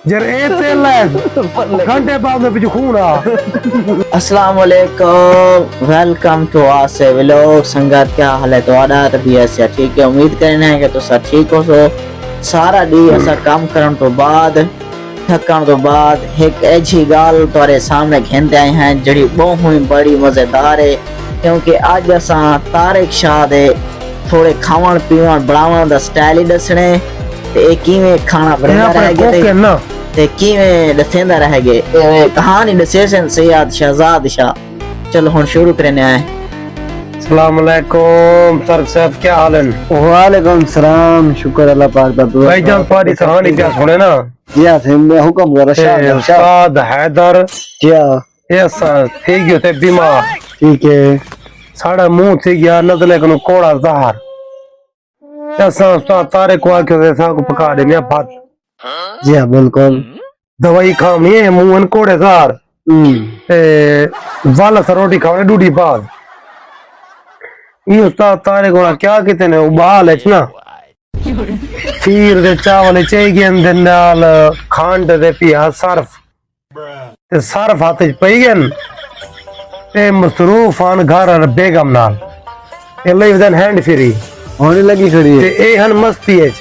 जर ए तेल है घंटे बाद में पीछे खून आ। अस्सलाम वालेकुम, वेलकम टू आसे व्लॉग। संगत क्या हाल है तुम्हारा? तबीयत से ठीक है? उम्मीद करना है कि तुम ठीक हो। सो सारा दी ऐसा काम करने तो बाद थकन तो बाद एक ऐसी गाल तुम्हारे सामने घेंदे आए हैं जड़ी बहुत ही बड़ी मजेदार है, क्योंकि आज असा तारिक शाह दे थोड़े खावन पीवन बनावन दा स्टाइल ही दसने ते किवें खाना बनाना रहेगा ते किवें दसेंदा रहेगे कहानी दसेसन सैयद शहजाद शाह। चलो हुन शुरू करने आए। अस्सलाम वालेकुम तारिक साहब, क्या हाल है? वालेकुम सलाम, शुक्र अल्लाह पाक दा। भाईजान तुम्हारी कहानी क्या सुने ना? जी मैं हुक्म कर रहा उस्ताद हैदर क्या ऐसा थी गयो थे बीमार। ठीक है, साड़ा मुंह थी गया नजले को कोड़ा जहर। ऐसा उस्ताद तारिक को आके ऐसा को पका देने भात। जी हाँ बिल्कुल। दवाई खानी है मुंह में कोड़े जहर वाला सा रोटी खाने डूडी बाद ये उस्ताद तारिक को क्या कहते ने उबाल है ना खीर दे चावल चाहिए दे नाल खंड दे पिया सर्फ ते सर्फ हाथ च पई गन ते मसरूफ आन घर बेगम नाल ए लिव देन हैंड फ्री होने लगी खड़ी ते है। ए हन मस्ती है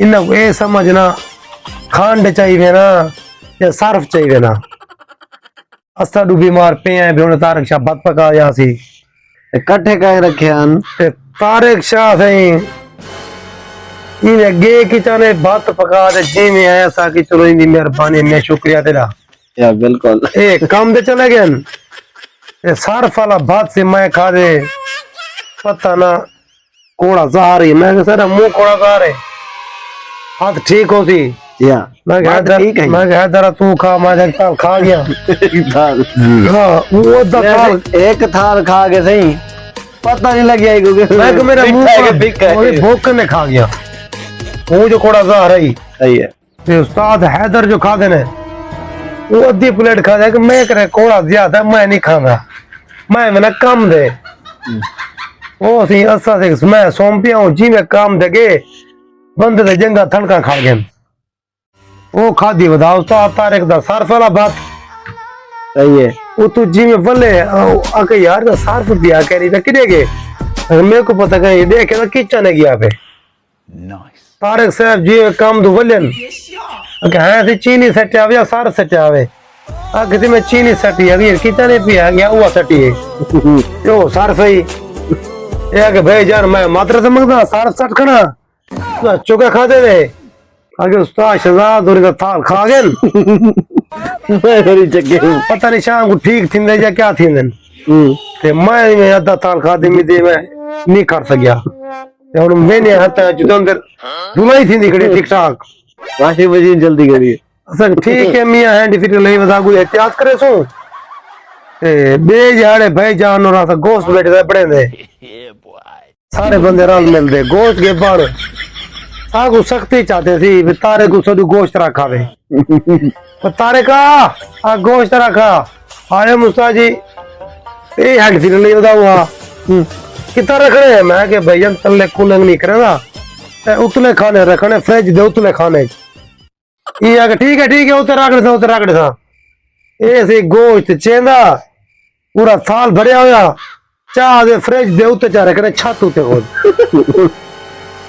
इन्ना को ए समझना खंड चाहिए ना या सर्फ चाहिए ना। असा डू बीमार पे हैं भी तारिक शाह भात पका या सी कट्ठे काहे रखे हन ते तारिक शाह सही इने गे की चाने भात पका दे जी में आया सा कि चलो इनकी मेहरबानी ने शुक्रिया तेरा या बिल्कुल। ए काम दे चले गए ए सर्फ वाला भात से मैं खा दे पता ना कोड़ा जहर ही मैं सर मुंह कोड़ा जहर है हाथ ठीक हो सी या मैं कहा जरा तू खा मैं जगताल खा गया थाल हाँ वो दाल एक थाल खा के सही पता नहीं लग गया क्योंकि मैं कि मेरा मुंह भूख ने खा गया वो जो कोड़ा जहर है सही है। ते उस्ताद हैदर जो खा देने वो अद्धी प्लेट खा जाए कि मैं करे कोड़ा ज्यादा मैं नहीं खाना मैं मैंने कम दे वो सी असा से मैं सौंपिया हूँ जी में काम देगे बंद दे जंगा थड़का खा गए वो खादी बता उस्ताद तारिक दा सर्फ वाला बात सही है। वो तू जी में बल्ले आके यार का सर्फ दिया कह रही था किधे गए मेरे को पता कहीं देखे ना किचन है गया पे तारिक साहब जी में काम दो बल्ले हाँ सी चीनी सटे आवे या सार सटे आवे किसी में चीनी सटी है किचन पिया गया हुआ सटी है यो सार सही ये कि भाई जान मैं मात्र से मंगता सार सट खना चुके खा दे वे आगे उस्ताद शहजाद और इधर थाल खा गए पता नहीं शाम को ठीक थी या क्या थी ते मैं अद्धा थाल खा दी मिदी मैं नहीं कर सकिया ते हुन मैंने हता जो अंदर जुलाई थी निकड़ी ठीक ठाक वाशिंग मशीन जल्दी करिए असन ठीक है मियां हैंड फ्री ले बता कोई एहतियात करे सो ते बे जाड़े भाई जान और सा गोश्त बैठे पड़े दे सारे बंदे रल मिल दे गोश्त के बाड़ सागु सख्ती चाहते थी तारे को सदु गोश्त रखा वे तारे का आ गोश्त रखा आए मुस्ता जी ए हैंड फ्री ले बता हुआ कितना रख रहे हैं मैं के भैया तल्ले कूलिंग नहीं करेगा उतले खाने रखने फ्रिज दे उतले खाने ये आके ठीक है उतर रख दे था ऐसे गोश्त चेंदा पूरा थाल भरया होया चाह दे फ्रिज दे उते चा रखने छत उते हो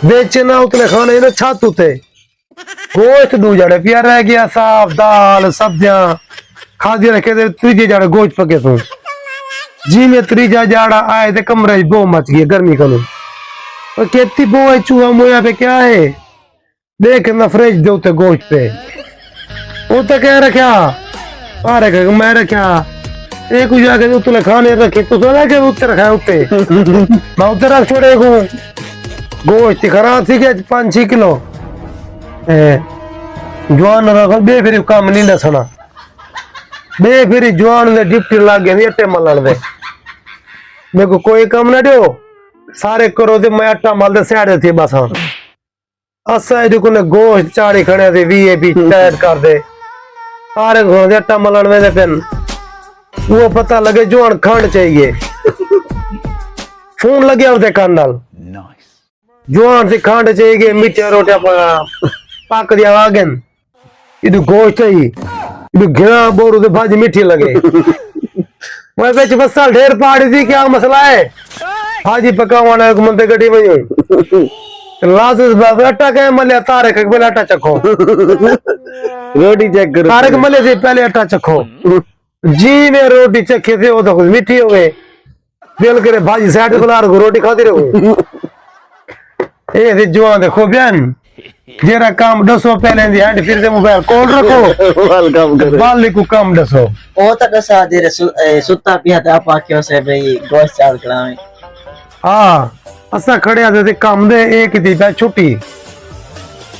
बेचना उतले खाने ना छत उते गोश्त दू जाड़े पिया रह गया साफ दाल सब्जियां खा दिया रखे दे तीजे जाड़े गोश्त पके तू जी में त्रीजा जाड़ा आए थे कमरे बो मच गई गर्मी को खेती बो है चूहा मोया पे क्या है देख ना फ्रिज दे उते गोश्त पे उते क्या रखा पारे मैं रखा एक जाके उतले खाने रखे तो लगे उते रखा उते मैं उते रख छोड़े को गोश्त खराब थी क्या 5-6 किलो जवान रखो बे फिर काम नहीं दसना बे फिर जवान ने डिप्टी लाग गए अट्टे मलन दे मेरे को कोई काम ना दो सारे करो दे मैं आटा मल दे सियाड़े थी बस हाँ असा को ने गोश्त चाड़ी खड़े थे वीआईपी टाइट कर दे सारे को दे आटा मलन में दे पेन वो पता लगे जवान खंड चाहिए फोन लगे उसे कांडल जवान से खंड चाहिए मीठे रोटियां पका पक दिया वागन इधर गोश्त ही इधर घिना बोर उधर भाजी मीठी लगे मैं बेच बसल ढेर पहाड़ी थी क्या मसला है भाजी पकावाना है मंदे गड्डी में लाजस बाबा आटा के मले तारे के पहले आटा चखो रोटी चेक करो तारे के मले से पहले आटा चखो जी ने रोटी चखे थे वो तो कुछ मीठी हो गई दिल करे भाजी साइड को लार को रोटी खाती रहो ए थे जुआन देखो बयान जेरा काम दसो पहले दी हैंड फिर से मोबाइल कॉल रखो वेलकम करो बाली को काम दसो ओ तक सा देर सुत्ता पिया था आप आखियो से भाई गोश्त चाल करावे हां असा खड़े आते थे काम दे एक थी पे छुट्टी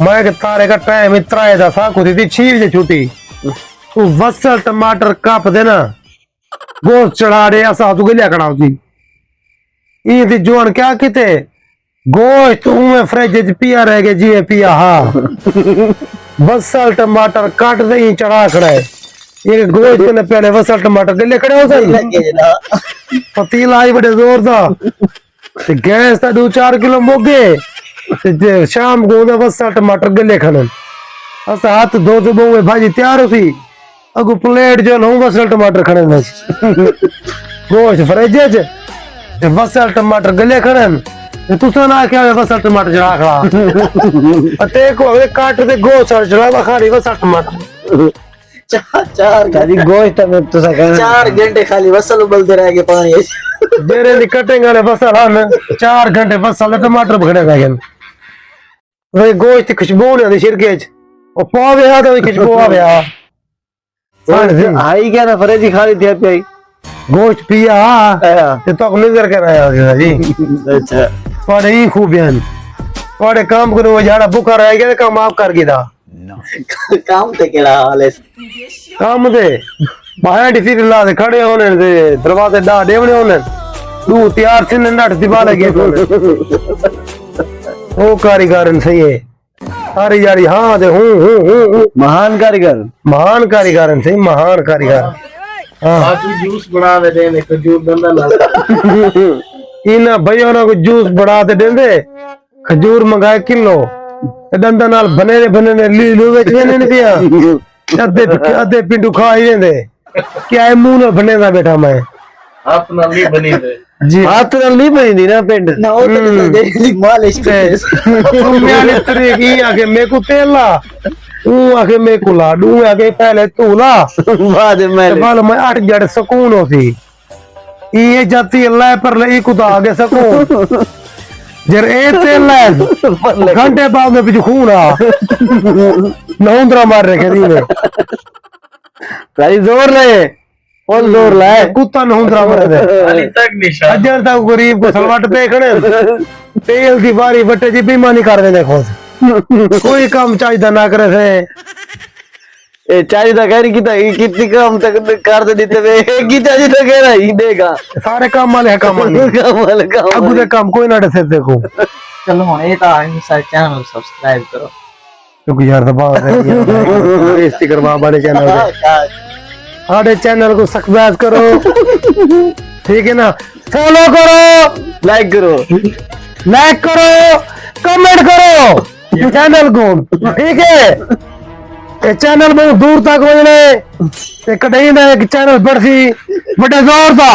मैं के तारे का टाइम इतना है था को थी 6 बजे छुट्टी तू वसल टमाटर काप देना गोश्त चढ़ा दे असा तू गलिया खड़ा थी ई थी जोन क्या किते गोश्त उमे फ्रिज च पिया रह गए जी पिया हां वसल टमाटर काट दे ही चढ़ा खड़ा है ये गोश्त ने पहले वसल टमाटर गले खड़े हो सही पतीला आई बड़े जोर था ते गैस ता 2-4 किलो मोगे ते शाम को उन्हें वसल टमाटर गले खनन असा हाथ धो तो बहु भाजी तैयार हो सी अगु प्लेट जो हूं वसल टमाटर खनन गोश्त फ्रिज च ते वसल टमाटर गले खनन ते तुसा ना क्या वसल टमाटर चढ़ा खड़ा अते को काट दे गोश्त चढ़ा खाली वसल टमाटर चार खाली गोश्त में तो सा कहना 4 घंटे खाली वसल उबलते रह गए पानी जेरे दी कटिंग वाले वसल हन 4 घंटे वसल टमाटर भखड़े गए वे गोश्त की खुशबू ने छिड़के च ओ पावे आ तो खुशबू आवे आ हाई क्या ना फरेजी खाली थी पे गोश्त पिया ते तो नजर कर आया जी अच्छा पर ही खूब है और काम करो वो झाड़ा भूखा रह गया काम आप कर गिदा काम ते केड़ा हाल है काम दे बाहर फिर ला दे खड़े होने दे दरवाजे डा देवने होने तू तैयार से नट दिवा लगे ओ कारीगर सही है सारी यारी हां दे हूं महान कारीगर सही महान कारीगर हां तू जूस बना दे ने खजूर दंदा ला इन भैया ना को जूस बड़ा दे देंदे खजूर मंगाए किलो डंडा नाल बने ने ली लो वेच ने पिया अद्धे पिंडू खा ही लेंदे क्या है मुंह ना बने दा बेटा मैं अपना ली बनी दे जी हाथ नाल नहीं बनी ना पिंड ना ओ तो दे मालिश तुम यानी तरीक ही आके मेरे को तेला तू आके मेरे को ला दू आके पहले तू ला बाद में बाल मैं 8 जड़ सुकून होती ये जाती अल्लाह पर ले खुदा आगे सुकून जर ए तेल ले घंटे बाद में पीछे खून आ नहुंदरा मार रखे दी में भाई जोर ले फुल जोर ले कुत्ता नहुंदरा मार दे अली तक निशान अजर तक गरीब को सलवट पे खड़े तेल की बारी बट्टे जी बेईमानी कर दे देखो कोई काम चाहिए ना करे थे ए चाहिए तो कह रही कितनी काम तक कर दे देते वे की चाहिए तो कह रहा ही देगा सारे काम वाले काम वाले अब दे काम कोई ना डसे देखो चलो हुन ए ता सारे चैनल सब्सक्राइब करो क्योंकि यार दबा बेइज्जती करवा बड़े चैनल हमारे चैनल को सब्सक्राइब करो ठीक है ना फॉलो करो लाइक करो कमेंट करो चैनल को ठीक है ये चैनल बहुत दूर तक होने कहीं ना एक चैनल बढ़ सी बड़े जोर था